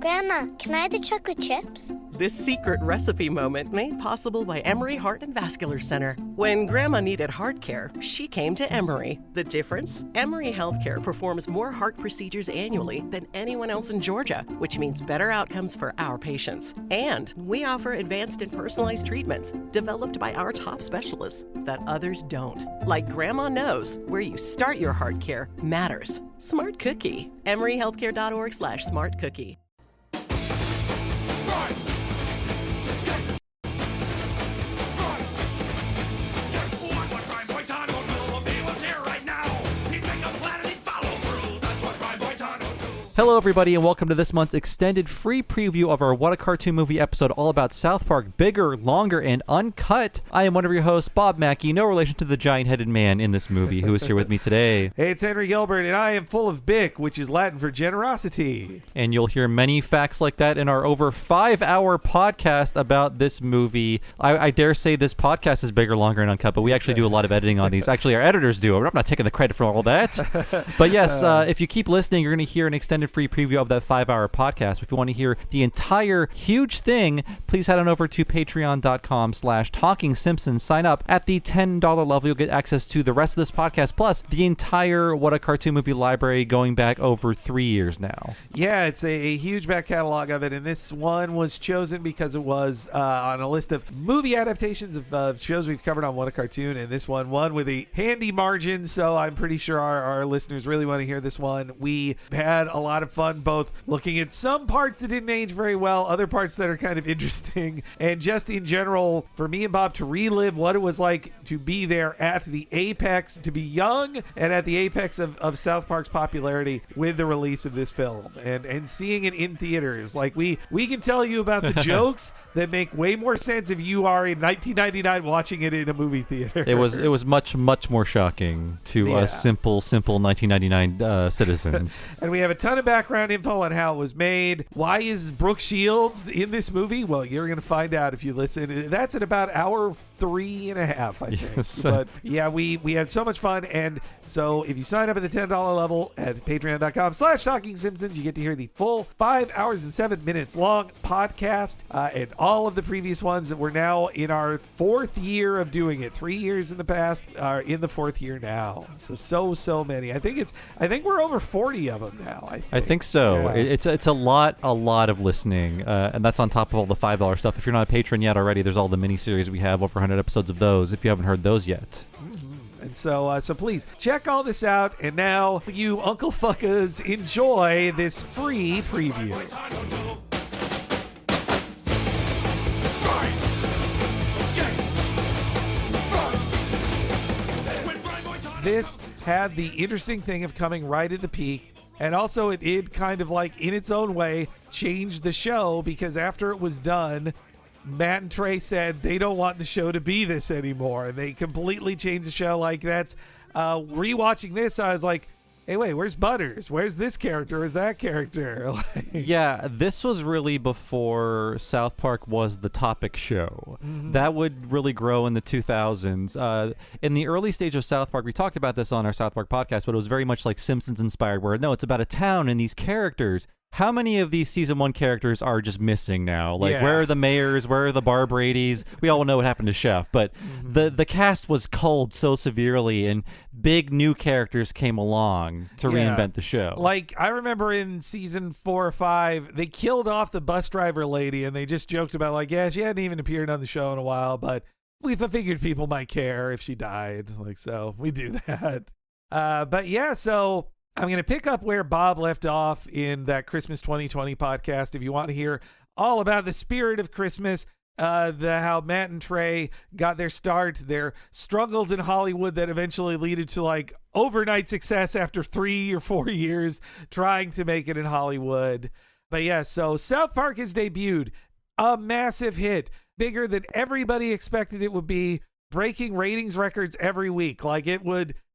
Grandma, can I have the chocolate chips? This secret recipe moment made possible by Emory Heart and Vascular Center. When Grandma needed heart care, she came to Emory. The difference? Emory Healthcare performs more heart procedures annually than anyone else in Georgia, which means better outcomes for our patients. And we offer advanced and personalized treatments developed by our top specialists that others don't. Like Grandma knows, where you start your heart care matters. Smart Cookie. EmoryHealthcare.org/smartcookie. Hello everybody and welcome to this month's extended free preview of our What a Cartoon Movie episode all about South Park, bigger, longer, and uncut. I am one of your hosts, Bob Mackey, no relation to the giant-headed man in this movie who is here with me today. Hey, it's Henry Gilbert and I am full of Bic, which is Latin for generosity. And you'll hear many facts like that in our over 5-hour podcast about this movie. I dare say this podcast is bigger, longer, and uncut, but we actually do a lot of editing on these. Actually, our editors do. I'm not taking the credit for all that. But yes, if you keep listening, you're going to hear an extended free preview of that 5-hour podcast. If you want to hear the entire huge thing, please head on over to patreon.com/Talking Simpsons. Sign up at the $10 level. You'll get access to the rest of this podcast, plus the entire What a Cartoon Movie library going back over 3 years now. Yeah, it's a huge back catalog of it, and this one was chosen because it was on a list of movie adaptations of shows we've covered on What a Cartoon, and this one won with a handy margin, so I'm pretty sure our listeners really want to hear this one. We had a lot of fun both looking at some parts that didn't age very well, other parts that are kind of interesting, and just in general, for me and Bob to relive what it was like to be there at the apex, to be young and at the apex of South Park's popularity with the release of this film and seeing it in theaters. Like we can tell you about the jokes that make way more sense if you are in 1999 watching it in a movie theater. It was much more shocking to us simple 1999 citizens. And we have a ton of background info on how it was made. Why is Brooke Shields in this movie? Well, you're going to find out if you listen. That's at about hour 3.5, I think. Yes. But yeah, we had so much fun. And so if you sign up at the $10 level at patreon.com/Talking Simpsons, you get to hear the full 5 hours and 7 minutes long podcast and all of the previous ones that we're now in our 4th year of doing it. 3 years in the past, are in the 4th year now. So many. I think we're over 40 of them now. I think so. Yeah. It's a lot of listening, and that's on top of all the $5 stuff. If you're not a patron yet already, there's all the miniseries we have, over 100 episodes of those, if you haven't heard those yet. And so please check all this out. And now you Uncle Fuckers enjoy this free preview. This had the interesting thing of coming right at the peak. And also it did kind of like, in its own way, change the show, because after it was done, Matt and Trey said they don't want the show to be this anymore. They completely changed the show. Like, that's rewatching this, I was like, hey, wait, where's Butters? Where's this character? Where's that character? Yeah, this was really before South Park was the topic show. Mm-hmm. That would really grow in the 2000s. In the early stage of South Park, we talked about this on our South Park podcast, but it was very much like Simpsons inspired, where no, it's about a town and these characters. How many of these season 1 characters are just missing now? Like, yeah. Where are the Mayors? Where are the Bar Bradys? We all know what happened to Chef, but the cast was culled so severely, and big new characters came along to reinvent the show. Like, I remember in season 4 or 5, they killed off the bus driver lady, and they just joked about, like, yeah, she hadn't even appeared on the show in a while, but we figured people might care if she died. Like, so we do that. But yeah, so I'm going to pick up where Bob left off in that Christmas 2020 podcast. If you want to hear all about the spirit of Christmas, how Matt and Trey got their start, their struggles in Hollywood that eventually led to like overnight success after 3 or 4 years trying to make it in Hollywood. But yeah, so South Park has debuted, a massive hit, bigger than everybody expected it would be, breaking ratings records every week. Like,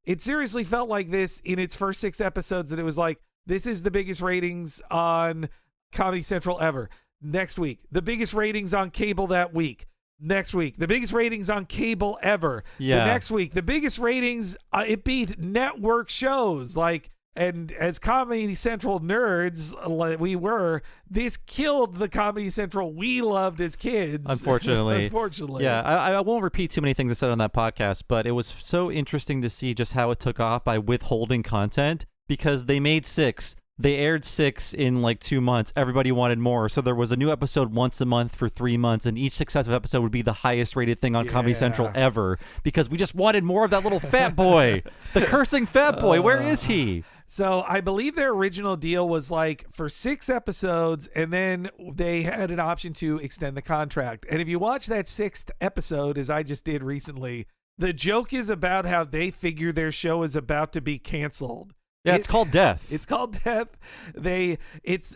it seriously felt like this in its first 6 episodes, that it was like, this is the biggest ratings on Comedy Central ever. Next week, the biggest ratings on cable that week. Next week, the biggest ratings on cable ever. Yeah. The next week, the biggest ratings, it beat network shows. Like, And as Comedy Central nerds, we were, this killed the Comedy Central we loved as kids. Unfortunately. Unfortunately. Yeah, I won't repeat too many things I said on that podcast, but it was so interesting to see just how it took off by withholding content, because they made 6. They aired 6 in like 2 months. Everybody wanted more. So there was a new episode once a month for 3 months, and each successive episode would be the highest rated thing on Comedy Central ever, because we just wanted more of that little fat boy. The cursing fat boy. Where is he? So I believe their original deal was like for 6 episodes, and then they had an option to extend the contract. And if you watch that 6th episode, as I just did recently, the joke is about how they figure their show is about to be canceled. Yeah, it's called Death. It's called Death. It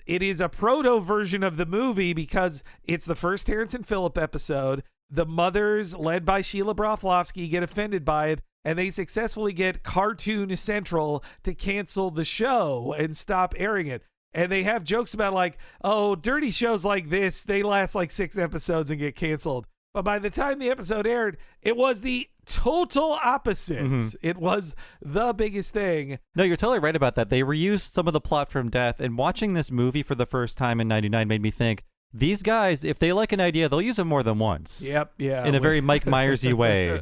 is a proto version of the movie because it's the first Terrence and Phillip episode. The mothers, led by Sheila Broflovsky, get offended by it, and they successfully get Cartoon Central to cancel the show and stop airing it. And they have jokes about like, oh, dirty shows like this, they last like 6 episodes and get canceled. But by the time the episode aired, it was the total opposite. Mm-hmm. It was the biggest thing. No, you're totally right about that. They reused some of the plot from Death, and watching this movie for the first time in 99 made me think, these guys, if they like an idea, they'll use it more than once. Yep, yeah. In a very Mike Myers-y way.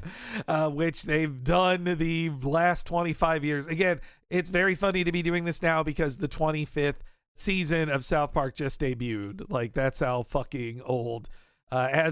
Which they've done the last 25 years. Again, it's very funny to be doing this now because the 25th season of South Park just debuted. Like, that's how fucking old. And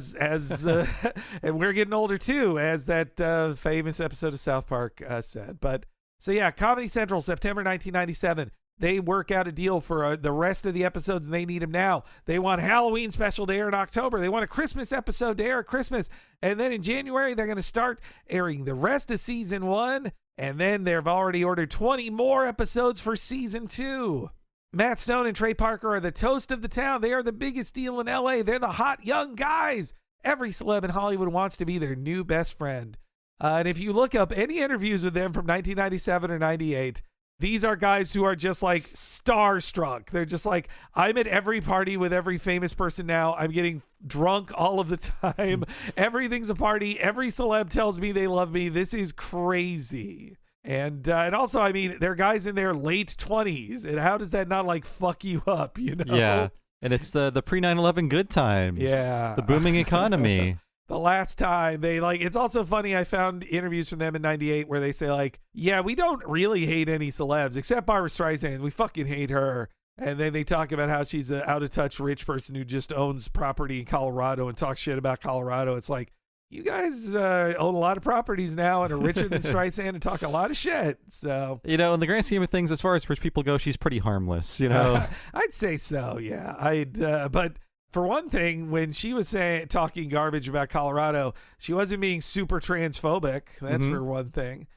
we're getting older too, as that famous episode of South Park said. But so yeah, Comedy Central, September 1997. They work out a deal for the rest of the episodes, and they need them now. They want Halloween special to air in October. They want a Christmas episode to air at Christmas. And then in January, they're going to start airing the rest of season 1. And then they've already ordered 20 more episodes for season 2. Matt Stone and Trey Parker are the toast of the town. They are the biggest deal in LA. They're the hot young guys. Every celeb in Hollywood wants to be their new best friend. And if you look up any interviews with them from 1997 or 98, these are guys who are just like starstruck. They're just like, I'm at every party with every famous person now. I'm getting drunk all of the time. Everything's a party. Every celeb tells me they love me. This is crazy. And also, I mean, they're guys in their late 20s. And how does that not like fuck you up, you know? Yeah. And it's the pre-9/11 good times. Yeah. The booming economy. The last time they like, it's also funny. I found interviews from them in 98 where they say like, yeah, we don't really hate any celebs except Barbra Streisand. We fucking hate her. And then they talk about how she's an out of touch rich person who just owns property in Colorado and talks shit about Colorado. It's like, you guys own a lot of properties now and are richer than Streisand and talk a lot of shit. So, you know, in the grand scheme of things, as far as rich people go, she's pretty harmless, you know? I'd say so. Yeah. But for one thing, when she was talking garbage about Colorado, she wasn't being super transphobic. That's for one thing.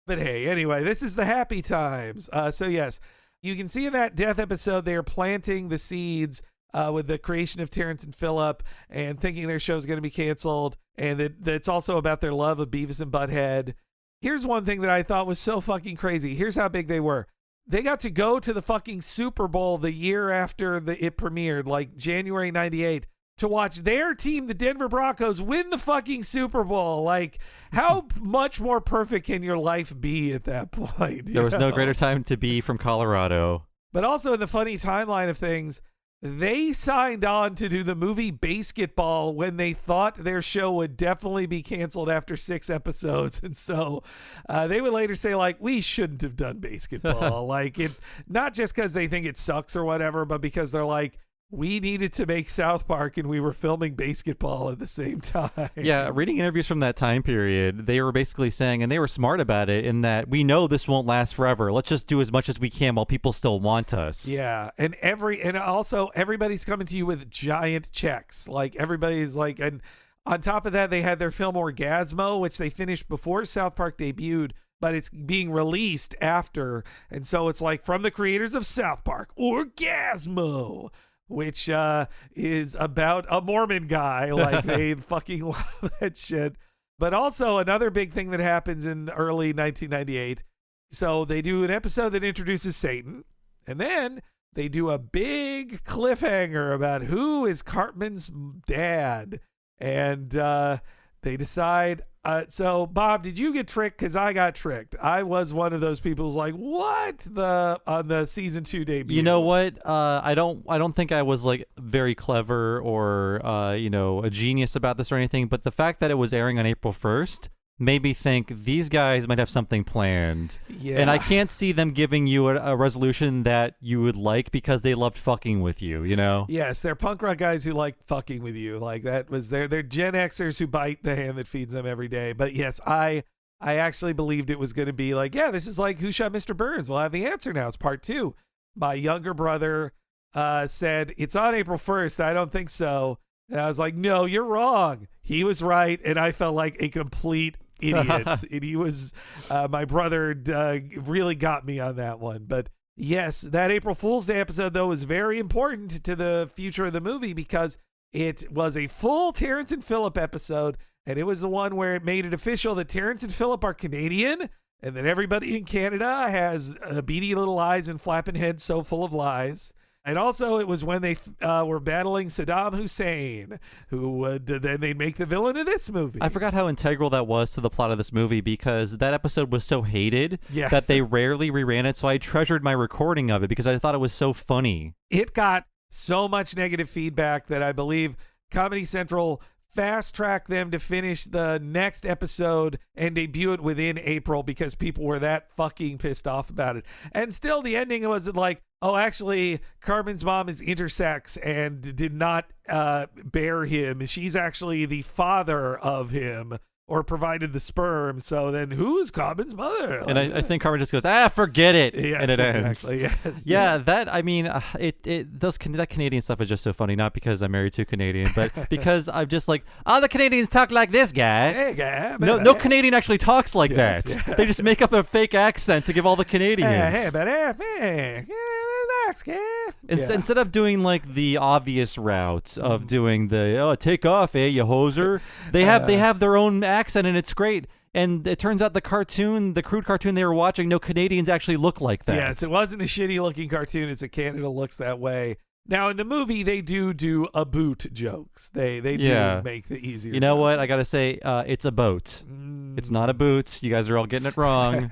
But hey, anyway, this is the happy times. So yes, you can see in that Death episode, they are planting the seeds with the creation of Terrence and Phillip and thinking their show is going to be canceled. And that's also about their love of Beavis and Butthead. Here's one thing that I thought was so fucking crazy. Here's how big they were. They got to go to the fucking Super Bowl the year after it premiered, like January 98, to watch their team, the Denver Broncos, win the fucking Super Bowl. Like, how much more perfect can your life be at that point? There was no greater time to be from Colorado. But also in the funny timeline of things, they signed on to do the movie Basketball when they thought their show would definitely be canceled after 6 episodes. And so they would later say, like, we shouldn't have done Basketball. Like, it, not just because they think it sucks or whatever, but because they're like, we needed to make South Park and we were filming Basketball at the same time. Yeah, reading interviews from that time period, they were basically saying, and they were smart about it, in that we know this won't last forever. Let's just do as much as we can while people still want us. Yeah, and also everybody's coming to you with giant checks. Like, everybody's like, and on top of that, they had their film Orgasmo, which they finished before South Park debuted, but it's being released after. And so it's like, from the creators of South Park, Orgasmo, which is about a Mormon guy. Like, they fucking love that shit. But also another big thing that happens in early 1998. So they do an episode that introduces Satan, and then they do a big cliffhanger about who is Cartman's dad. And they decide, So Bob, did you get tricked? Because I got tricked. I was one of those people who's like, what on the season 2 debut? You know what? I don't think I was like very clever or a genius about this or anything. But the fact that it was airing on April 1st made me think these guys might have something planned. Yeah. And I can't see them giving you a resolution that you would like because they loved fucking with you, you know? Yes, they're punk rock guys who like fucking with you. Like that was they're Gen Xers who bite the hand that feeds them every day. But yes, I actually believed it was going to be like, yeah, this is like Who Shot Mr. Burns? We'll have the answer now. It's part 2. My younger brother said, it's on April 1st. I don't think so. And I was like, no, you're wrong. He was right. And I felt like a complete idiot. And he was, my brother really got me on that one. But yes, that April Fool's Day episode, though, was very important to the future of the movie because it was a full Terrence and Phillip episode. And it was the one where it made it official that Terrence and Phillip are Canadian and that everybody in Canada has beady little eyes and flapping heads so full of lies. And also, it was when they were battling Saddam Hussein, who would then they'd make the villain of this movie. I forgot how integral that was to the plot of this movie because that episode was so hated Yeah. that they rarely reran it. So I treasured my recording of it because I thought it was so funny. It got so much negative feedback that I believe Comedy Central fast-tracked them to finish the next episode and debut it within April because people were that fucking pissed off about it. And still, the ending was like, oh, actually, Carmen's mom is intersex and did not bear him. She's actually the father of him or provided the sperm. So then who's Carmen's mother? And I think Carmen just goes, forget it. Yes, and it exactly. ends. Yes. Yeah, that, I mean, that Canadian stuff is just so funny. Not because I'm married to a Canadian, but because I'm just like, the Canadians talk like this guy. Hey, guy. No Canadian actually talks like Yes, that. yeah. They just make up a fake accent to give all the Canadians. Hey, but relax, guy. Instead of doing like the obvious route of doing the take off, you hoser, they have their own accent and it's great. And it turns out the crude cartoon they were watching, no Canadians actually look like that. Yes, it wasn't a shitty looking cartoon. It's a Canada looks that way. Now in the movie they do a boot jokes. They do make the easier. You know joke. what? I gotta say, it's a boat. It's not a boot. You guys are all getting it wrong.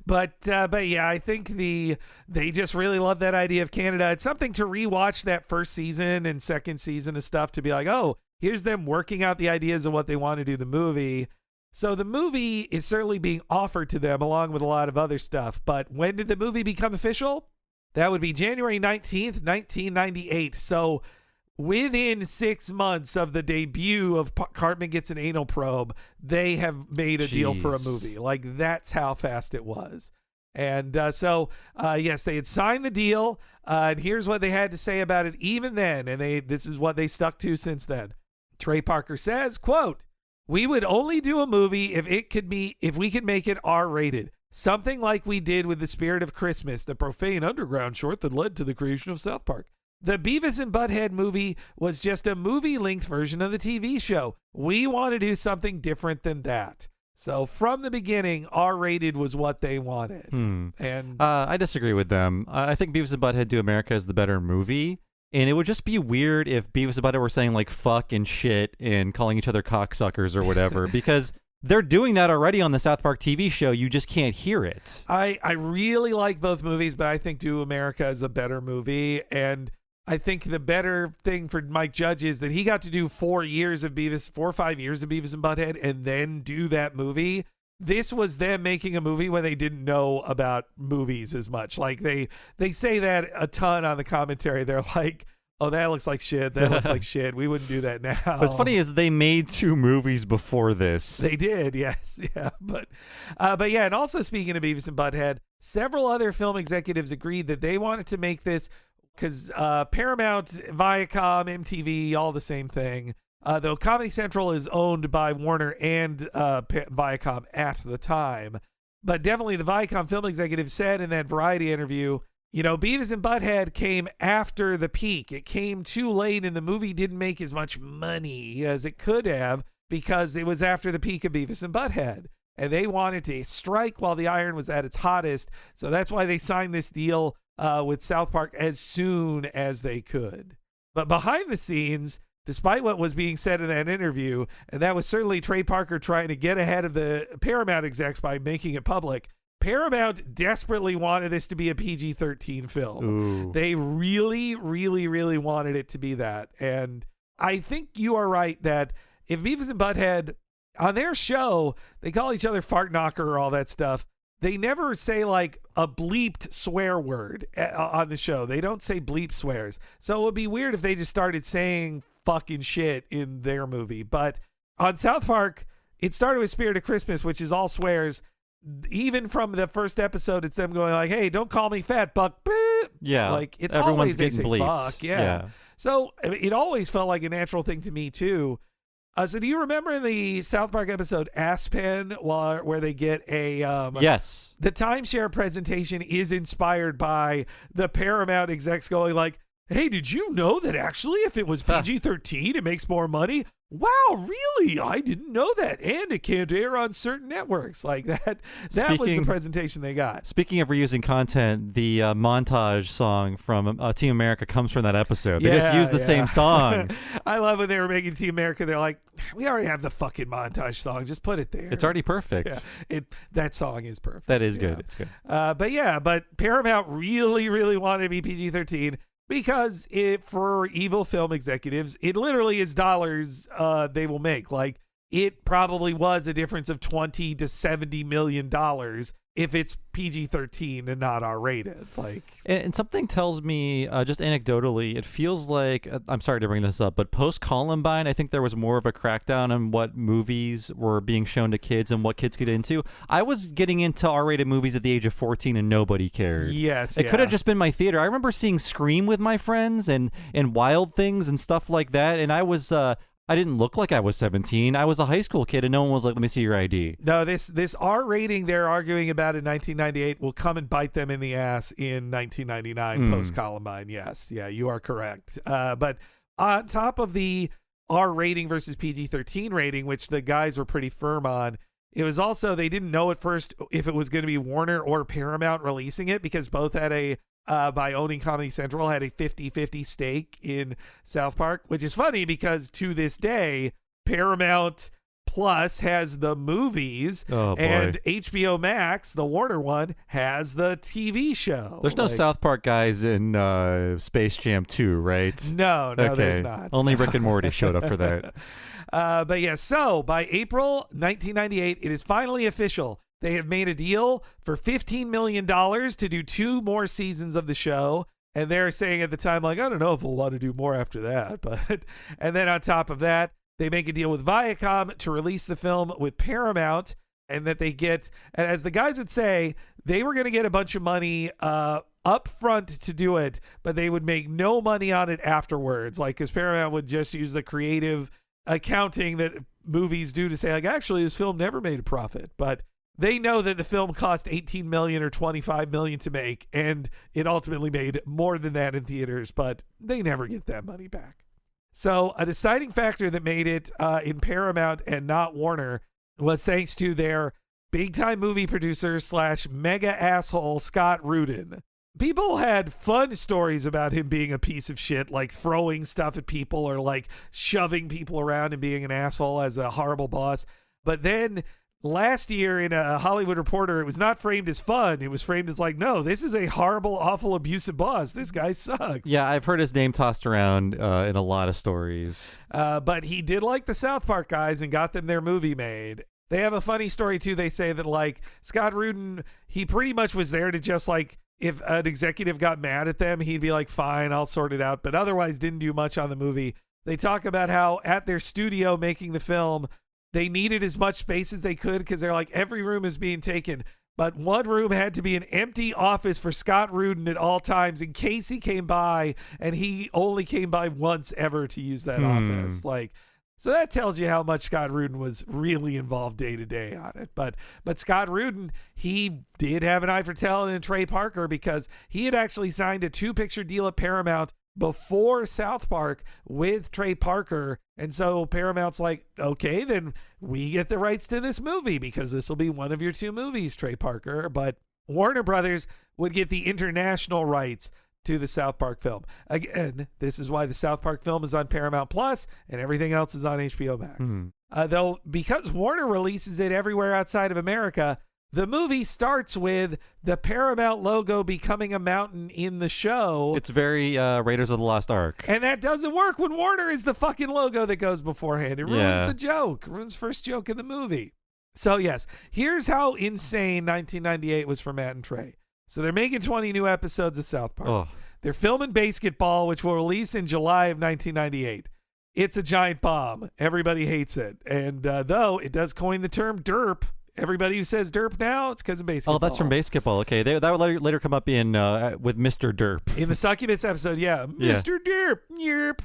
But yeah, I think they just really love that idea of Canada. It's something to rewatch that first season and second season of stuff to be like, oh, here's them working out the ideas of what they want to do the movie. So the movie is certainly being offered to them along with a lot of other stuff. But when did the movie become official? That would be January 19th, 1998. So within 6 months of the debut of Cartman Gets an Anal Probe, they have made a deal for a movie. Like, that's how fast it was. And yes, they had signed the deal. And here's what they had to say about it even then. And this is what they stuck to since then. Trey Parker says, quote, "We would only do a movie if we could make it R-rated. Something like we did with The Spirit of Christmas, the profane underground short that led to the creation of South Park. The Beavis and Butthead movie was just a movie-length version of the TV show. We want to do something different than that." So from the beginning, R-rated was what they wanted. And I disagree with them. I think Beavis and Butthead Do America is the better movie. And it would just be weird if Beavis and Butthead were saying like fuck and shit and calling each other cocksuckers or whatever, because they're doing that already on the South Park TV show. You just can't hear it. I really like both movies, but I think Do America is a better movie. And I think the better thing for Mike Judge is that he got to do 4 or 5 years of Beavis and Butthead and then do that movie. This was them making a movie when they didn't know about movies as much. Like they say that a ton on the commentary. They're like, oh, that looks like shit. That looks like shit. We wouldn't do that now. What's funny is they made 2 movies before this. They did, yes. Yeah. But yeah, and also speaking of Beavis and Butthead, several other film executives agreed that they wanted to make this because Paramount, Viacom, MTV, all the same thing. Though Comedy Central is owned by Warner and Viacom at the time. But definitely the Viacom film executive said in that Variety interview, you know, Beavis and Butthead came after the peak. It came too late and the movie didn't make as much money as it could have because it was after the peak of Beavis and Butthead. And they wanted to strike while the iron was at its hottest. So that's why they signed this deal with South Park as soon as they could. But behind the scenes, despite what was being said in that interview, and that was certainly Trey Parker trying to get ahead of the Paramount execs by making it public, Paramount desperately wanted this to be a PG-13 film. Ooh. They really, really, really wanted it to be that. And I think you are right that if Beavis and Butthead, on their show, they call each other fart knocker or all that stuff. They never say like a bleeped swear word on the show. They don't say bleep swears. So it would be weird if they just started saying fucking shit in their movie. But on South Park, it started with Spirit of Christmas, which is all swears. Even from the first episode, it's them going like, "Hey, don't call me fat, Buck." Yeah, like it's everyone's always they getting say bleeped. fuck. Yeah. So it always felt like a natural thing to me too. So do you remember the South Park episode Aspen, where they get a yes, the timeshare presentation is inspired by the Paramount execs going like, "Hey, did you know that actually if it was PG-13, it makes more money?" Wow, really? I didn't know that. And it can't air on certain networks. Like that. That was the presentation they got. Speaking of reusing content, the montage song from Team America comes from that episode. They just used the same song. I love when they were making Team America. They're like, we already have the fucking montage song. Just put it there. It's already perfect. Yeah, that song is perfect. That is good. It's good. But Paramount really, really wanted to be PG-13. Because for evil film executives, it literally is dollars they will make. Like it probably was a difference of $20 to $70 million if it's PG-13 and not R-rated. Like, and something tells me, just anecdotally, it feels like, I'm sorry to bring this up, but post-Columbine, I think there was more of a crackdown on what movies were being shown to kids and what kids could get into. I was getting into R-rated movies at the age of 14 and nobody cared. Yes, it could have just been my theater. I remember seeing Scream with my friends and Wild Things and stuff like that, and I didn't look like I was 17. I was a high school kid, and no one was like, "Let me see your ID." No, this R rating they're arguing about in 1998 will come and bite them in the ass in 1999 post Columbine. Yes, yeah, you are correct. But on top of the R rating versus PG-13 rating, which the guys were pretty firm on, it was also they didn't know at first if it was going to be Warner or Paramount releasing it because both had by owning Comedy Central, had a 50-50 stake in South Park, which is funny because to this day, Paramount Plus has the movies and HBO Max, the Warner one, has the TV show. There's no South Park guys in Space Jam 2, right? No, okay. There's not. Only Rick and Morty showed up for that. But yeah, so by April 1998, it is finally official. They have made a deal for $15 million to do 2 more seasons of the show. And they're saying at the time, like, I don't know if we'll want to do more after that. But and then on top of that, they make a deal with Viacom to release the film with Paramount. And that they get, and as the guys would say, they were going to get a bunch of money up front to do it, but they would make no money on it afterwards. Like, because Paramount would just use the creative accounting that movies do to say, like, actually, this film never made a profit. But they know that the film cost $18 million or $25 million to make, and it ultimately made more than that in theaters, but they never get that money back. So a deciding factor that made it in Paramount and not Warner was thanks to their big-time movie producer / mega asshole Scott Rudin. People had fun stories about him being a piece of shit, like throwing stuff at people or like shoving people around and being an asshole as a horrible boss. But then last year in a Hollywood Reporter, it was not framed as fun. It was framed as like, no, this is a horrible, awful, abusive boss. This guy sucks. Yeah, I've heard his name tossed around in a lot of stories. But he did like the South Park guys and got them their movie made. They have a funny story, too. They say that, like, Scott Rudin, he pretty much was there to just, like, if an executive got mad at them, he'd be like, fine, I'll sort it out. But otherwise didn't do much on the movie. They talk about how at their studio making the film, they needed as much space as they could because they're like, every room is being taken. But one room had to be an empty office for Scott Rudin at all times in case he came by, and he only came by once ever to use that office. Like, so that tells you how much Scott Rudin was really involved day to day on it. But Scott Rudin, he did have an eye for talent in Trey Parker because he had actually signed a 2-picture deal at Paramount before South Park with Trey Parker. And so Paramount's like, okay, then we get the rights to this movie because this will be one of your 2 movies, Trey Parker. But Warner Brothers would get the international rights to the South Park film. Again, this is why the South Park film is on Paramount Plus and everything else is on HBO Max. Though, because Warner releases it everywhere outside of America, the movie starts with the Paramount logo becoming a mountain in the show. It's very Raiders of the Lost Ark. And that doesn't work when Warner is the fucking logo that goes beforehand. It ruins the joke. It ruins the first joke in the movie. So, yes, here's how insane 1998 was for Matt and Trey. So they're making 20 new episodes of South Park. Oh. They're filming Basketball, which will release in July of 1998. It's a giant bomb. Everybody hates it. And though it does coin the term derp, everybody who says derp now, it's because of Basketball. Oh, that's from Basketball. Okay, that would later come up in with Mr. Derp. In the Succubus episode, Mr. Derp, yerp.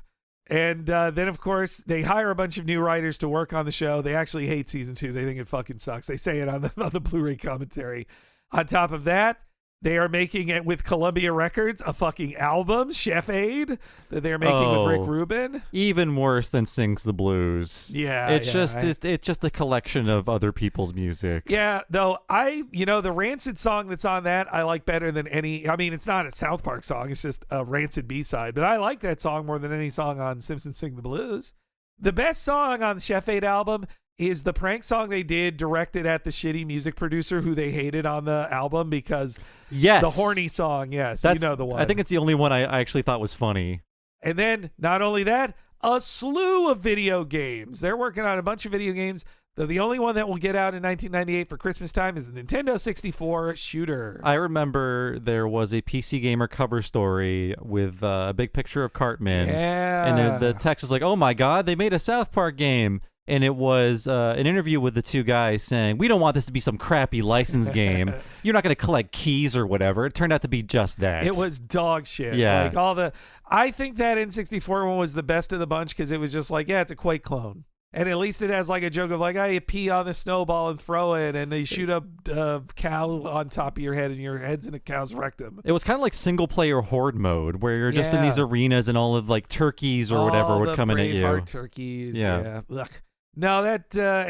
And then, of course, they hire a bunch of new writers to work on the show. They actually hate season 2. They think it fucking sucks. They say it on the Blu-ray commentary. On top of that, they are making it with Columbia Records, a fucking album, Chef Aid, that they're making with Rick Rubin. Even worse than Sings the Blues. Yeah. It's just a collection of other people's music. Yeah, though the Rancid song that's on that, I like better than any. I mean, it's not a South Park song. It's just a Rancid B-side. But I like that song more than any song on Simpsons Sing the Blues. The best song on the Chef Aid album is the prank song they did directed at the shitty music producer who they hated on the album because the horny song. Yes, that's, you know the one. I think it's the only one I actually thought was funny. And then not only that, a slew of video games. They're working on a bunch of video games. Though the only one that will get out in 1998 for Christmas time is the Nintendo 64 shooter. I remember there was a PC Gamer cover story with a big picture of Cartman. Yeah. And the text was like, oh my God, they made a South Park game. And it was an interview with the two guys saying, we don't want this to be some crappy license game. You're not going to collect keys or whatever. It turned out to be just that. It was dog shit. Yeah. I think that N64 one was the best of the bunch because it was just like, it's a Quake clone. And at least it has like a joke of like, you pee on the snowball and throw it, and you shoot a cow on top of your head, and your head's in a cow's rectum. It was kind of like single player horde mode, where you're just in these arenas, and all of like turkeys or whatever would come in at you. Braveheart turkeys. Yeah. Ugh. No, and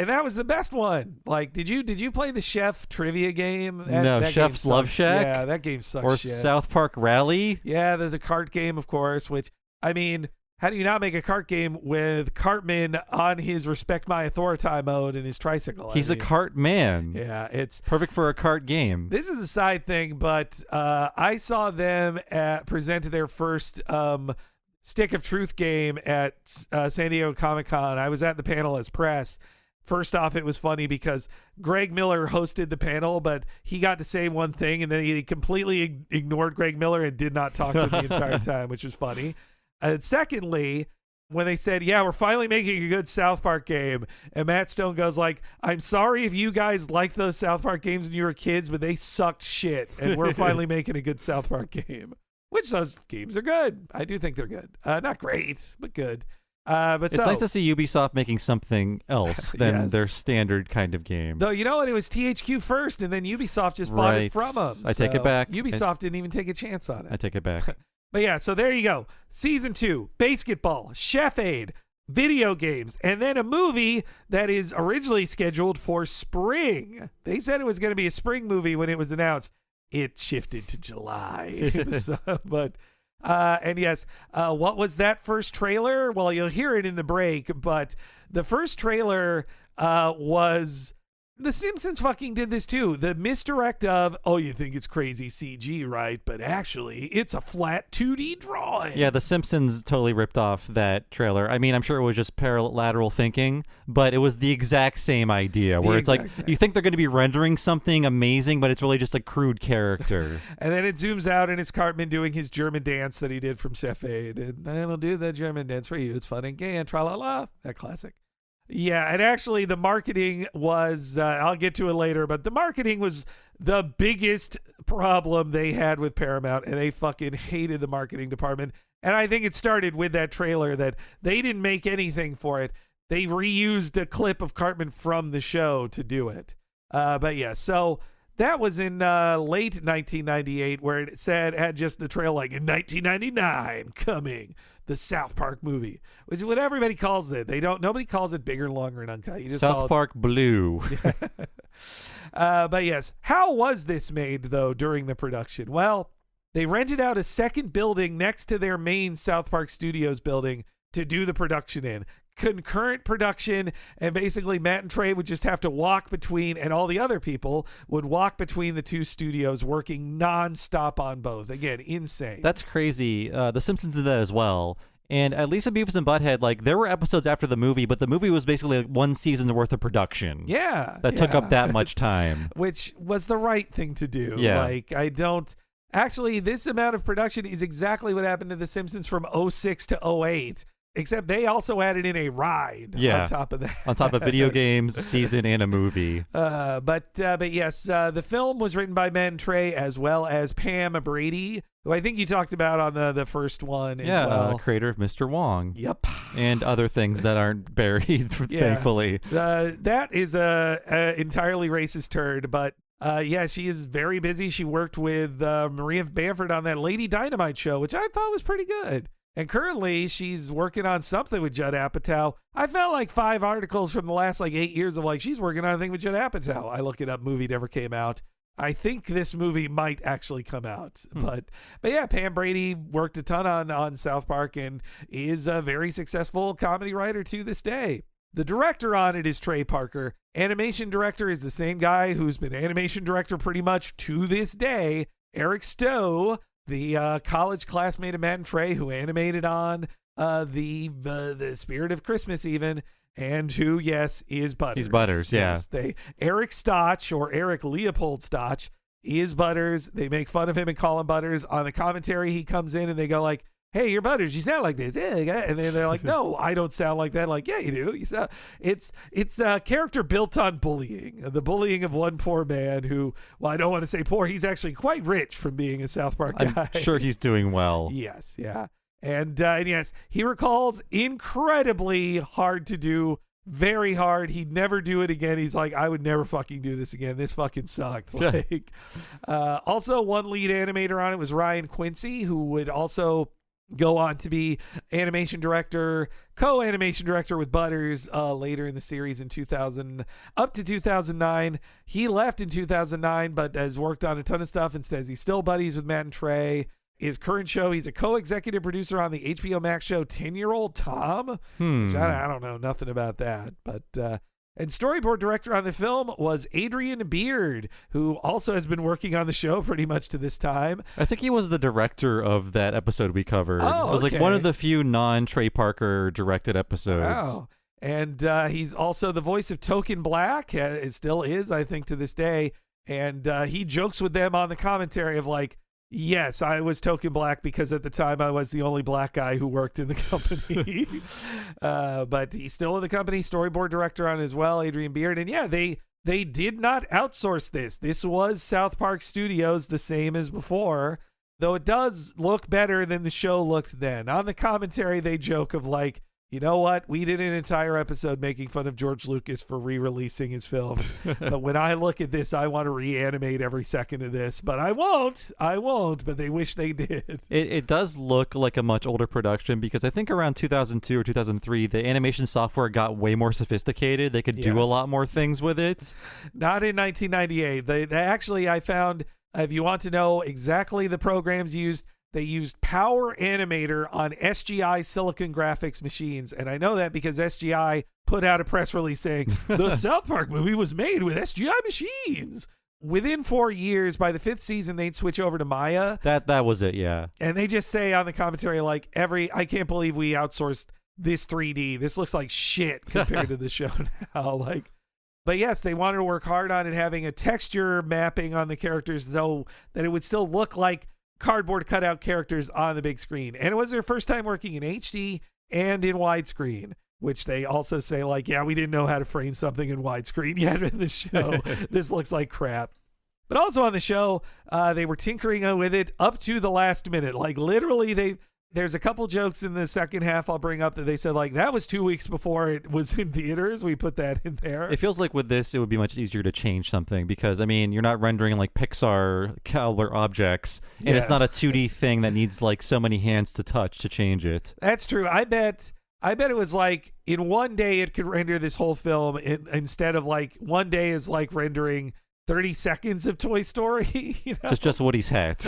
that was the best one. Like, did you play the Chef trivia game? That Chef's Love Shack. Yeah, that game sucks. Or shit. South Park Rally. Yeah, there's a cart game, of course. Which, I mean, how do you not make a cart game with Cartman on his Respect My Authority mode and his tricycle? He's a cart man. Yeah, it's perfect for a cart game. This is a side thing, but I saw them present their first Stick of Truth game at San Diego Comic-Con. I was at the panel as press. First off, it was funny because Greg Miller hosted the panel, but he got to say one thing, and then he completely ignored Greg Miller and did not talk to him the entire time, which was funny. And secondly, when they said, we're finally making a good South Park game, and Matt Stone goes like, I'm sorry if you guys liked those South Park games when you were kids, but they sucked shit, and we're finally making a good South Park game. Which those games are good. I do think they're good. Not great, but good. But it's nice to see Ubisoft making something else than their standard kind of game. Though, you know what? It was THQ first, and then Ubisoft just bought it from them. I take it back. Ubisoft didn't even take a chance on it. I take it back. But yeah, so there you go. Season 2, Basketball, Chef Aid, video games, and then a movie that is originally scheduled for spring. They said it was going to be a spring movie when it was announced. It shifted to July. And yes, what was that first trailer? Well, you'll hear it in the break, but the first trailer was The Simpsons fucking did this too. The misdirect of, you think it's crazy CG, right? But actually, it's a flat 2D drawing. Yeah, The Simpsons totally ripped off that trailer. I mean, I'm sure it was just parallel thinking, but it was the exact same idea where it's like, you think they're going to be rendering something amazing, but it's really just a crude character. And then it zooms out and it's Cartman doing his German dance that he did from Chef Aid. And I'll do the German dance for you. It's fun and gay and tra-la-la. That classic. Yeah, and actually the marketing was, I'll get to it later, but the marketing was the biggest problem they had with Paramount, and they fucking hated the marketing department. And I think it started with that trailer that they didn't make anything for it. They reused a clip of Cartman from the show to do it. But yeah, so that was in late 1998 where it had just the trail like in 1999 coming. The South Park movie, which is what everybody calls it. Nobody calls it Bigger, Longer, and Uncut. You just South Park Blue. But yes, how was this made though during the production? Well, They rented out a second building next to their main South Park Studios building to do the production in. Concurrent production, and basically Matt and Trey would just have to walk between, and all the other people would walk between the two studios, working nonstop on both. Again, insane. That's crazy. The Simpsons did that as well. And at least with Beavis and Butthead, like, there were episodes after the movie, but the movie was basically like one season's worth of production. Yeah. That took up that much time. Which was the right thing to do. Yeah. Like, actually, this amount of production is exactly what happened to The Simpsons from 06 to 08. Except they also added in a ride on top of that. On top of video games, season, and a movie. But yes, the film was written by Matt and Trey as well as Pam Brady, who I think you talked about on the first one as well. Creator of Mr. Wong. Yep. And other things that aren't buried, thankfully. That is a entirely racist turd, but she is very busy. She worked with Maria Bamford on that Lady Dynamite show, which I thought was pretty good. And currently, she's working on something with Judd Apatow. I found like 5 articles from the last 8 years of she's working on a thing with Judd Apatow. I look it up. Movie never came out. I think this movie might actually come out. But yeah, Pam Brady worked a ton on South Park and is a very successful comedy writer to this day. The director on it is Trey Parker. Animation director is the same guy who's been animation director pretty much to this day, Eric Stowe, the college classmate of Matt and Trey, who animated on the Spirit of Christmas even, and who, yes, is Butters. He's Butters, yeah. Yes, Eric Stotch, or Eric Leopold Stotch, is Butters. They make fun of him and call him Butters. On the commentary, he comes in and they go like, "Hey, you're Butters. You sound like this." And then they're like, "No, I don't sound like that." Like, "Yeah, you do. You sound." It's a character built on bullying. The bullying of one poor man who, well, I don't want to say poor. He's actually quite rich from being a South Park guy. I'm sure he's doing well. Yes, yeah. And yes, he recalls incredibly hard to do. Very hard. He'd never do it again. He's like, "I would never fucking do this again. This fucking sucked." Also, one lead animator on it was Ryan Quincy, who would also go on to be animation director, co-animation director with Butters later in the series in 2000 up to 2009. He left in 2009, but has worked on a ton of stuff and says he's still buddies with Matt and Trey. His current show, he's a co-executive producer on the HBO Max show 10-Year-Old Tom. Which I don't know nothing about that, but and storyboard director on the film was Adrian Beard, who also has been working on the show pretty much to this time. I think he was the director of that episode we covered. Oh, it was okay. like one of the few non-Trey Parker directed episodes. Wow. And he's also the voice of Token Black. It still is, I think, to this day. And he jokes with them on the commentary of like, "Yes, I was Token Black because at the time I was the only black guy who worked in the company." But he's still in the company, storyboard director on as well, Adrian Beard. And yeah, they did not outsource this. This was South Park Studios, the same as before, though it does look better than the show looked then. On the commentary, they joke of like, "You know what? We did an entire episode making fun of George Lucas for re-releasing his films. But when I look at this, I want to reanimate every second of this. But I won't. But they wish they did." It does look like a much older production because I think around 2002 or 2003, the animation software got way more sophisticated. They could do a lot more things with it. Not in 1998. They actually, I found, if you want to know exactly the programs used, they used Power Animator on SGI Silicon Graphics machines. And I know that because SGI put out a press release saying, "The South Park movie was made with SGI machines." Within 4 years, by the 5th season, they'd switch over to Maya. That was it, yeah. And they just say on the commentary, like, I can't believe we outsourced this 3D. This looks like shit compared to the show now. Like, but yes, they wanted to work hard on it, having a texture mapping on the characters, though, that it would still look like cardboard cutout characters on the big screen. And it was their first time working in HD and in widescreen, which they also say like, "Yeah, we didn't know how to frame something in widescreen yet in the show. This looks like crap." But also on the show, they were tinkering with it up to the last minute. Like literally there's a couple jokes in the second half I'll bring up that they said like, "That was 2 weeks before it was in theaters. We put that in there." It feels like with this, it would be much easier to change something because, I mean, you're not rendering like Pixar caliber objects, and it's not a 2D thing that needs like so many hands to touch to change it. That's true. I bet it was like in one day it could render this whole film instead of like one day is like rendering 30 seconds of Toy Story. You know? Just Woody's hat.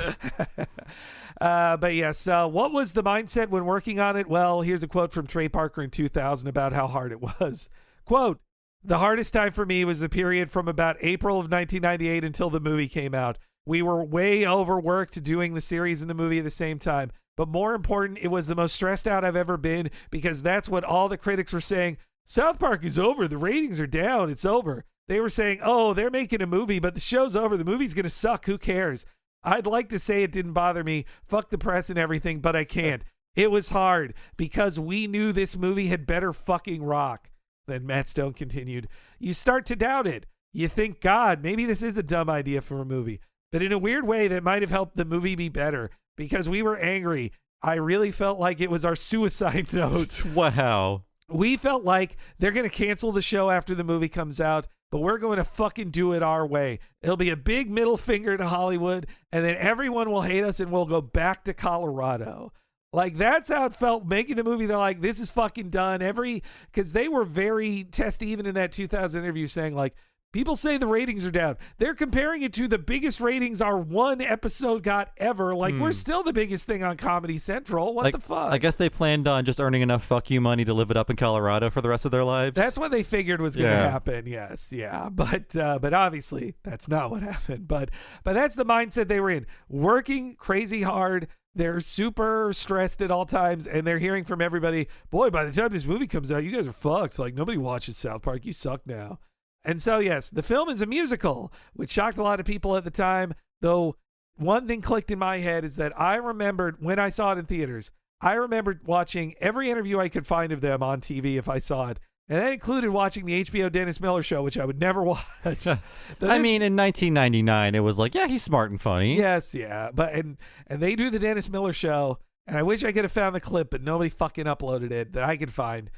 But yes, what was the mindset when working on it? Well, here's a quote from Trey Parker in 2000 about how hard it was. Quote, "The hardest time for me was the period from about April of 1998 until the movie came out. We were way overworked doing the series and the movie at the same time. But more important, it was the most stressed out I've ever been because that's what all the critics were saying. South Park is over. The ratings are down. It's over. They were saying, oh, they're making a movie, but the show's over. The movie's going to suck. Who cares? I'd like to say it didn't bother me. Fuck the press and everything, but I can't. It was hard because we knew this movie had better fucking rock." Then Matt Stone continued, "You start to doubt it. You think, God, maybe this is a dumb idea for a movie. But in a weird way, that might have helped the movie be better because we were angry. I really felt like it was our suicide note." Wow. "We felt like they're going to cancel the show after the movie comes out, but we're going to fucking do it our way. It'll be a big middle finger to Hollywood, and then everyone will hate us and we'll go back to Colorado." Like, that's how it felt making the movie. They're like, this is fucking done. Because they were very testy even in that 2000 interview saying, like, people say the ratings are down. They're comparing it to the biggest ratings our one episode got ever. Like, we're still the biggest thing on Comedy Central. What the fuck? I guess they planned on just earning enough fuck you money to live it up in Colorado for the rest of their lives. That's what they figured was going to happen. Yes, yeah, but obviously that's not what happened. But that's the mindset they were in, working crazy hard. They're super stressed at all times, and they're hearing from everybody, boy, by the time this movie comes out, you guys are fucked. Like, nobody watches South Park. You suck now. And so, yes, the film is a musical, which shocked a lot of people at the time, though one thing clicked in my head is that I remembered when I saw it in theaters, I remembered watching every interview I could find of them on TV if I saw it. And that included watching the HBO Dennis Miller Show, which I would never watch. I mean, in 1999, it was like, yeah, he's smart and funny. Yes, yeah. But and they do the Dennis Miller Show, and I wish I could have found the clip, but nobody fucking uploaded it that I could find.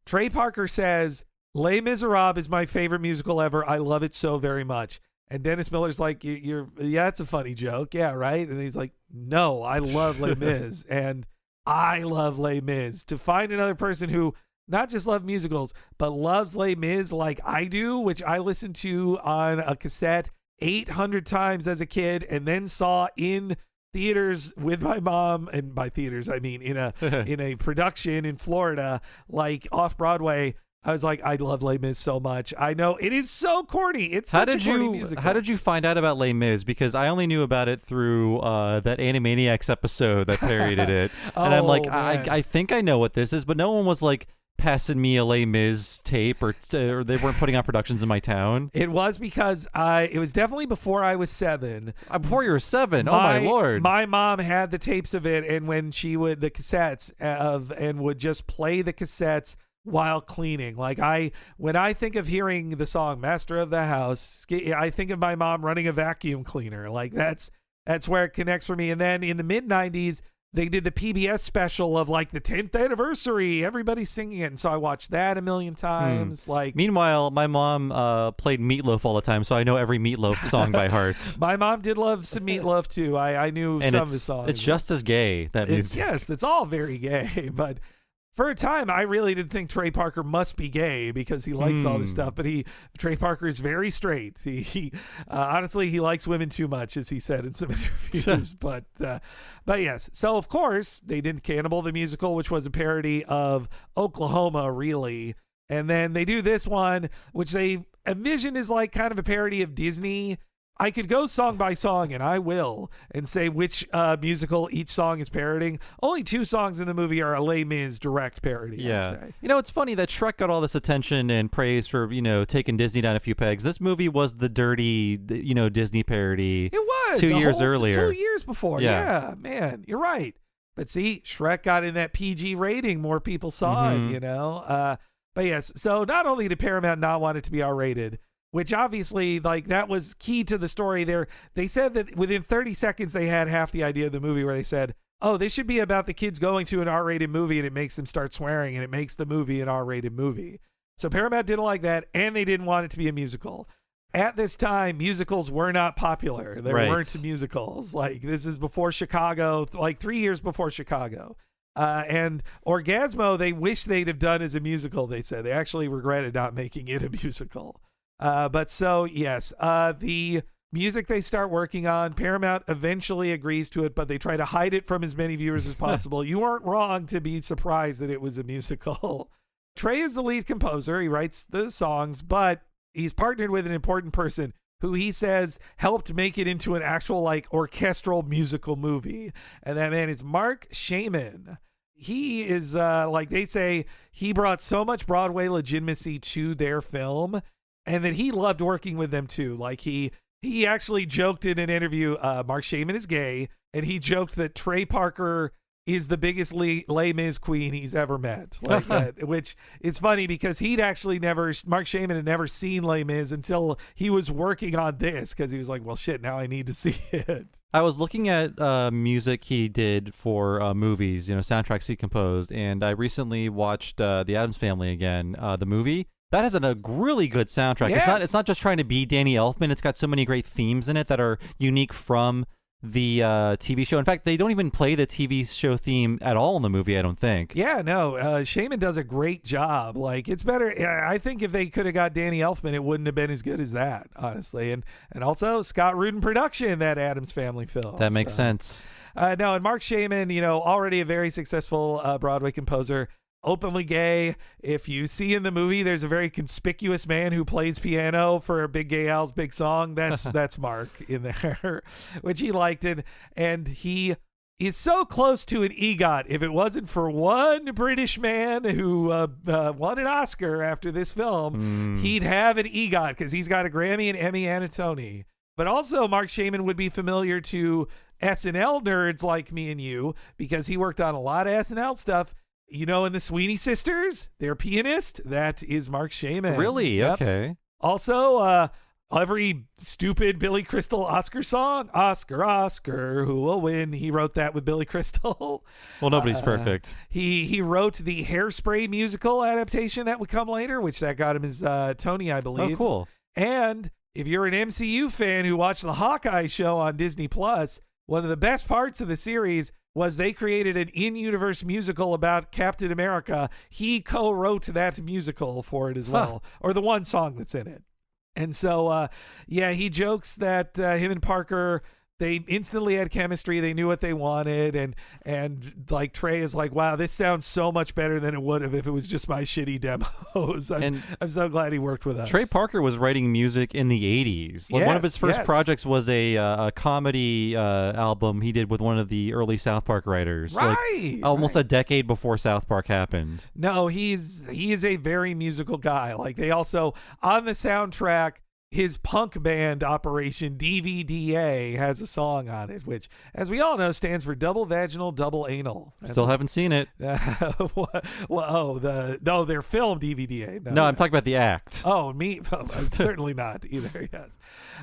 Trey Parker says, Les Miserables is my favorite musical ever. I love it so very much. And Dennis Miller's like, yeah, it's a funny joke. Yeah, right? And he's like, no, I love Les Mis. And I love Les Mis. To find another person who not just loves musicals, but loves Les Mis like I do, which I listened to on a cassette 800 times as a kid and then saw in theaters with my mom, and by theaters I mean in a production in Florida, like off Broadway. I was like, I love Les Mis so much. I know it is so corny. It's such a corny musical. How did you find out about Les Mis? Because I only knew about it through that Animaniacs episode that parodied it, and I'm like, I think I know what this is, but no one was like passing me a Les Mis tape, or they weren't putting on productions in my town. It was because it was definitely before I was 7. Before you were 7? Oh my lord! My mom had the tapes of it, and when she would the cassettes and would just play the cassettes while cleaning. Like when I think of hearing the song Master of the House, I think of my mom running a vacuum cleaner. Like that's where it connects for me. And then in the mid 90s, they did the PBS special of like the 10th anniversary. Everybody's singing it. And so I watched that a million times. Like, meanwhile, my mom played Meatloaf all the time, so I know every Meatloaf song by heart. My mom did love some Meatloaf too. I knew some of his songs. It's just as gay, that music. Yes, it's all very gay. But for a time, I really did think Trey Parker must be gay because he likes all this stuff. But Trey Parker is very straight. He honestly, he likes women too much, as he said in some interviews. but yes. So of course they did Cannibal the Musical, which was a parody of Oklahoma, really. And then they do this one, which they envision is like kind of a parody of Disney. I could go song by song, and I will, and say which musical each song is parodying. Only 2 songs in the movie are a Les Mis direct parody. Yeah. I'd say. You know, it's funny that Shrek got all this attention and praise for, taking Disney down a few pegs. This movie was the dirty, Disney parody. It was. 2 years earlier. 2 years before. Yeah, man, you're right. But see, Shrek got in that PG rating. More people saw it, But yes, so not only did Paramount not want it to be R-rated, which obviously, like, that was key to the story there. They said that within 30 seconds, they had half the idea of the movie where they said, oh, this should be about the kids going to an R-rated movie and it makes them start swearing and it makes the movie an R-rated movie. So Paramount didn't like that, and they didn't want it to be a musical. At this time, musicals were not popular. There weren't musicals. Like, this is before Chicago, like 3 years before Chicago. And Orgasmo, they wish they'd have done as a musical, they said. They actually regretted not making it a musical. But so, yes, the music they start working on, Paramount eventually agrees to it, but they try to hide it from as many viewers as possible. You weren't wrong to be surprised that it was a musical. Trey is the lead composer. He writes the songs, but he's partnered with an important person who he says helped make it into an actual like orchestral musical movie. And that man is Mark Shaman. He is like they say, he brought so much Broadway legitimacy to their film, and that he loved working with them too. Like he actually joked in an interview, Mark Shaman is gay, and he joked that Trey Parker is the biggest Les Mis queen he's ever met. Like that, which is funny because Mark Shaman had never seen Les Mis until he was working on this, because he was like, well, shit, now I need to see it. I was looking at music he did for movies, soundtracks he composed, and I recently watched The Addams Family again, the movie. That has a really good soundtrack. Yes. It's not just trying to be Danny Elfman. It's got so many great themes in it that are unique from the TV show. In fact, they don't even play the TV show theme at all in the movie, I don't think. Yeah, no, Shaman does a great job. Like, it's better. I think if they could have got Danny Elfman, it wouldn't have been as good as that, honestly. And also Scott Rudin production, that Addams Family film. That makes sense. No, and Mark Shaman, already a very successful Broadway composer, openly gay. If you see in the movie, there's a very conspicuous man who plays piano for Big Gay Al's big song. That's Mark in there, which he liked it. And he is so close to an EGOT. If it wasn't for one British man who won an Oscar after this film, he'd have an EGOT, because he's got a Grammy, an Emmy, and a Tony. But also Mark Shaman would be familiar to SNL nerds like me and you, because he worked on a lot of SNL stuff. In the Sweeney Sisters, their pianist, that is Mark Shaman. Really? Yep. Okay. Also, every stupid Billy Crystal Oscar song, Oscar, who will win? He wrote that with Billy Crystal. Well, nobody's perfect. He wrote the Hairspray musical adaptation that would come later, which that got him his Tony, I believe. Oh, cool. And if you're an MCU fan who watched the Hawkeye show on Disney Plus, one of the best parts of the series was they created an in-universe musical about Captain America. He co-wrote that musical for it as well, or the one song that's in it. And so, he jokes that him and Parker, they instantly had chemistry. They knew what they wanted. And like Trey is like, wow, this sounds so much better than it would have if it was just my shitty demos. I'm so glad he worked with us. Trey Parker was writing music in the 80s. Like, one of his first projects was a comedy album he did with one of the early South Park writers. Right. Almost a decade before South Park happened. No, he is a very musical guy. Like, they also, on the soundtrack, his punk band Operation DVDA has a song on it, which, as we all know, stands for double vaginal, double anal. Still haven't seen it. Their film DVDA. No, I'm talking about the act. Oh, me? Certainly not either, yes.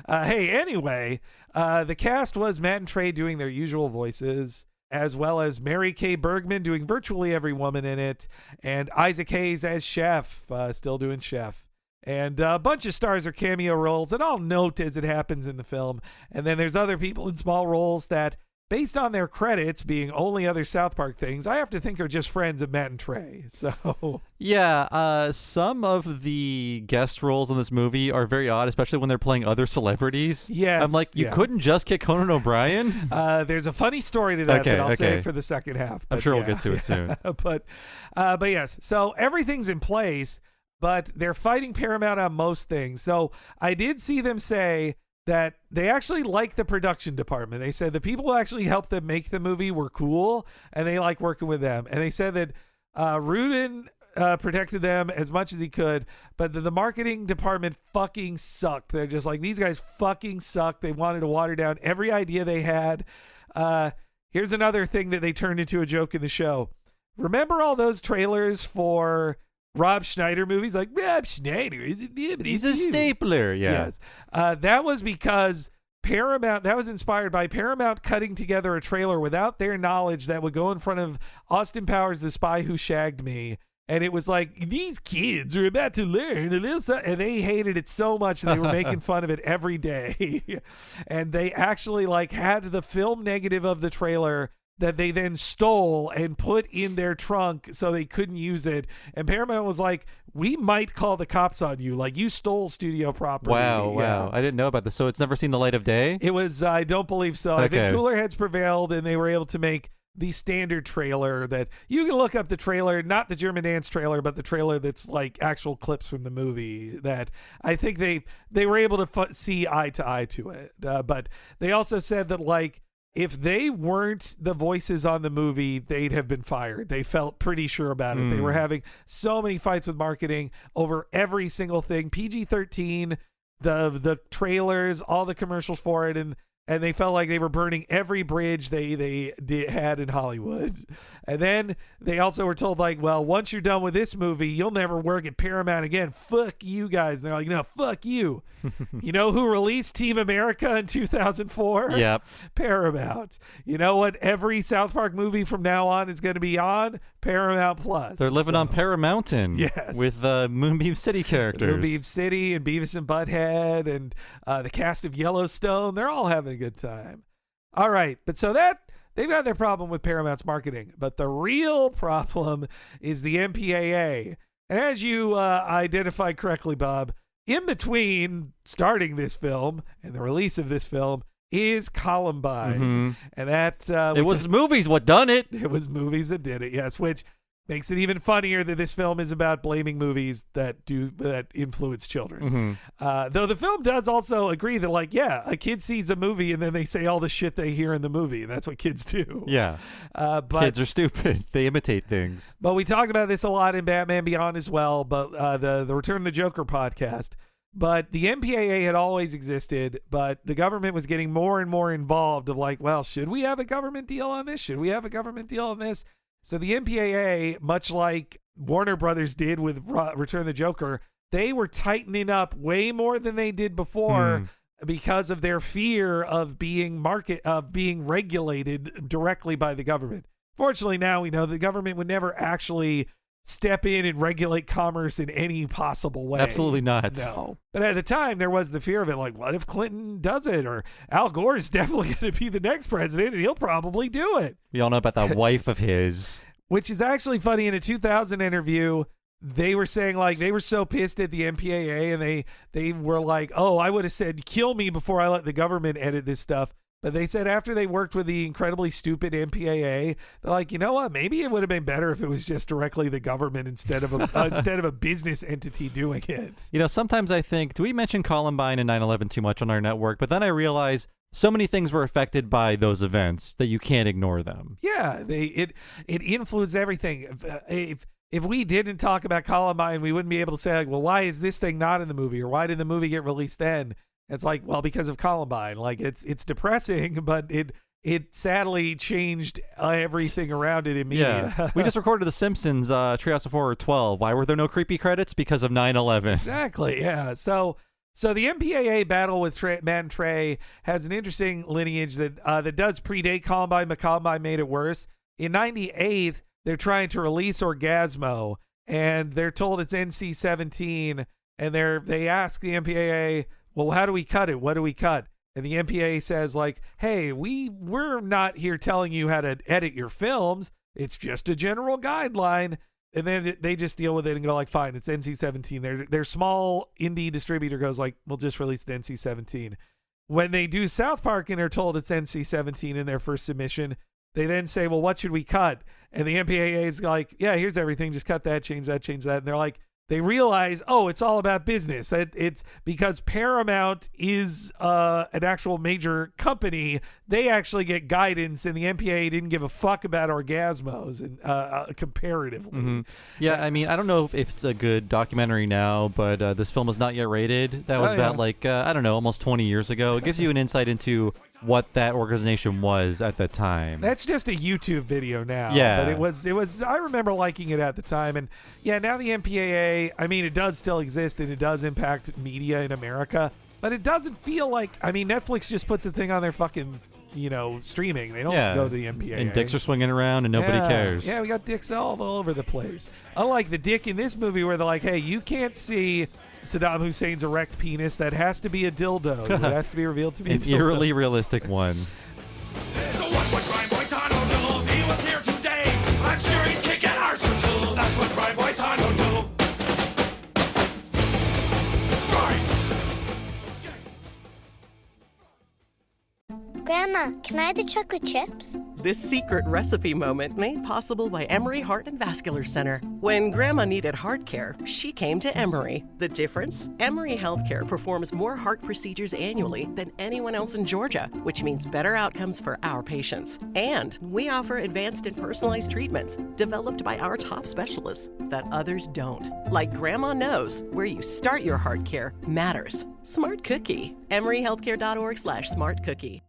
Anyway, the cast was Matt and Trey doing their usual voices, as well as Mary Kay Bergman doing virtually every woman in it, and Isaac Hayes as Chef, still doing Chef. And a bunch of stars are cameo roles that I'll note as it happens in the film. And then there's other people in small roles that, based on their credits being only other South Park things, I have to think are just friends of Matt and Trey. So yeah, some of the guest roles in this movie are very odd, especially when they're playing other celebrities. Yes, I'm like, you couldn't just get Conan O'Brien? There's a funny story to that that I'll save for the second half. I'm sure we'll get to it soon. But yes, so everything's in place, but they're fighting Paramount on most things. So I did see them say that they actually like the production department. They said the people who actually helped them make the movie were cool, and they like working with them. And they said that Rudin protected them as much as he could, but the marketing department fucking sucked. They're just like, these guys fucking suck. They wanted to water down every idea they had. Here's another thing that they turned into a joke in the show. Remember all those trailers for Rob Schneider movies? Like, Rob Schneider, he's a stapler. Yes. That was because Paramount, that was inspired by Paramount cutting together a trailer without their knowledge that would go in front of Austin Powers' The Spy Who Shagged Me. And it was like, these kids are about to learn a little, and they hated it so much they were making fun of it every day. And they actually like had the film negative of the trailer that they then stole and put in their trunk so they couldn't use it. And Paramount was like, we might call the cops on you. Like, you stole studio property. Wow. I didn't know about this. So it's never seen the light of day? It was, I don't believe so. I think cooler heads prevailed, and they were able to make the standard trailer that you can look up the trailer, not the German dance trailer, but the trailer that's like actual clips from the movie that I think they were able to see eye to eye to it. But they also said that, like, if they weren't the voices on the movie, they'd have been fired. They felt pretty sure about it. They were having so many fights with marketing over every single thing. PG-13, the trailers, all the commercials for it, and they felt like they were burning every bridge they had in Hollywood. And then they also were told, like, well, once you're done with this movie, you'll never work at Paramount again. Fuck you guys. And they're like, no, fuck you. You know who released Team America in 2004? Yep. Paramount. You know what every South Park movie from now on is going to be on? Paramount Plus. They're living on Paramountain. Yes. With Moonbeam City characters. Moonbeam City and Beavis and Butthead and the cast of Yellowstone. They're all having a good time. All right. But so they've got their problem with Paramount's marketing. But the real problem is the MPAA. And as you identified correctly, Bob, in between starting this film and the release of this film is Columbine. And that it was movies what done it. It was movies that did it, yes, which makes it even funnier that this film is about blaming movies that influence children. Though the film does also agree that, like, yeah, a kid sees a movie and then they say all the shit they hear in the movie. That's what kids do. Yeah. But kids are stupid. They imitate things. But we talked about this a lot in Batman Beyond as well, but the Return of the Joker podcast. But the MPAA had always existed, but the government was getting more and more involved of, like, well, should we have a government deal on this? Should we have a government deal on this? So the MPAA, much like Warner Brothers did with Return of the Joker, they were tightening up way more than they did before because of their fear of being regulated directly by the government. Fortunately, now we know the government would never actually step in and regulate commerce in any possible way. Absolutely not. No. But at the time, there was the fear of it, like, what if Clinton does it? Or Al Gore is definitely going to be the next president, and he'll probably do it. We all know about that wife of his. Which is actually funny. In a 2000 interview, they were saying, like, they were so pissed at the MPAA, and they were like, oh, I would have said, kill me before I let the government edit this stuff. But they said after they worked with the incredibly stupid MPAA, they're like, you know what? Maybe it would have been better if it was just directly the government instead of a business entity doing it. You know, sometimes I think, do we mention Columbine and 9/11 too much on our network? But then I realize so many things were affected by those events that you can't ignore them. Yeah, it influenced everything. If we didn't talk about Columbine, we wouldn't be able to say, like, well, why is this thing not in the movie, or why did the movie get released then? It's like, well, because of Columbine. Like, it's depressing, but it sadly changed everything around it in media. Yeah. We just recorded The Simpsons Treehouse of Horror 12. Why were there no creepy credits? Because of 9/11. Exactly, yeah. So the MPAA battle with Matt and Trey has an interesting lineage that does predate Columbine, but Columbine made it worse. In 98, they're trying to release Orgasmo, and they're told it's NC-17, and they ask the MPAA, well, how do we cut it? What do we cut? And the MPAA says, like, hey, we're not here telling you how to edit your films. It's just a general guideline. And then they just deal with it and go, like, fine, it's NC-17. Their small indie distributor goes, like, we'll just release the NC-17. When they do South Park and are told it's NC-17 in their first submission, they then say, well, what should we cut? And the MPAA is like, yeah, here's everything. Just cut that, change that, change that. And they're like, they realize, oh, it's all about business. It's because Paramount is an actual major company. They actually get guidance, and the MPAA didn't give a fuck about Orgasmos and comparatively. Yeah, I mean, I don't know if it's a good documentary now, but this film is not yet rated. That was about I don't know, almost 20 years ago. It gives you an insight into what that organization was at the time. That's just a YouTube video now. Yeah. But it was I remember liking it at the time. And yeah, now the MPAA, I mean, it does still exist and it does impact media in America, but it doesn't feel like, I mean, Netflix just puts a thing on their fucking, streaming. They don't go to the MPAA. And dicks are swinging around and nobody cares. Yeah, we got dicks all over the place. Unlike the dick in this movie where they're like, hey, you can't see Saddam Hussein's erect penis. That has to be a dildo. It has to be revealed to be a dildo. An eerily realistic one. So what would crime boy Tano do? Grandma, can I have the chocolate chips? This secret recipe moment made possible by Emory Heart and Vascular Center. When Grandma needed heart care, she came to Emory. The difference? Emory Healthcare performs more heart procedures annually than anyone else in Georgia, which means better outcomes for our patients. And we offer advanced and personalized treatments developed by our top specialists that others don't. Like Grandma knows, where you start your heart care matters. Smart Cookie. EmoryHealthcare.org/smartcookie.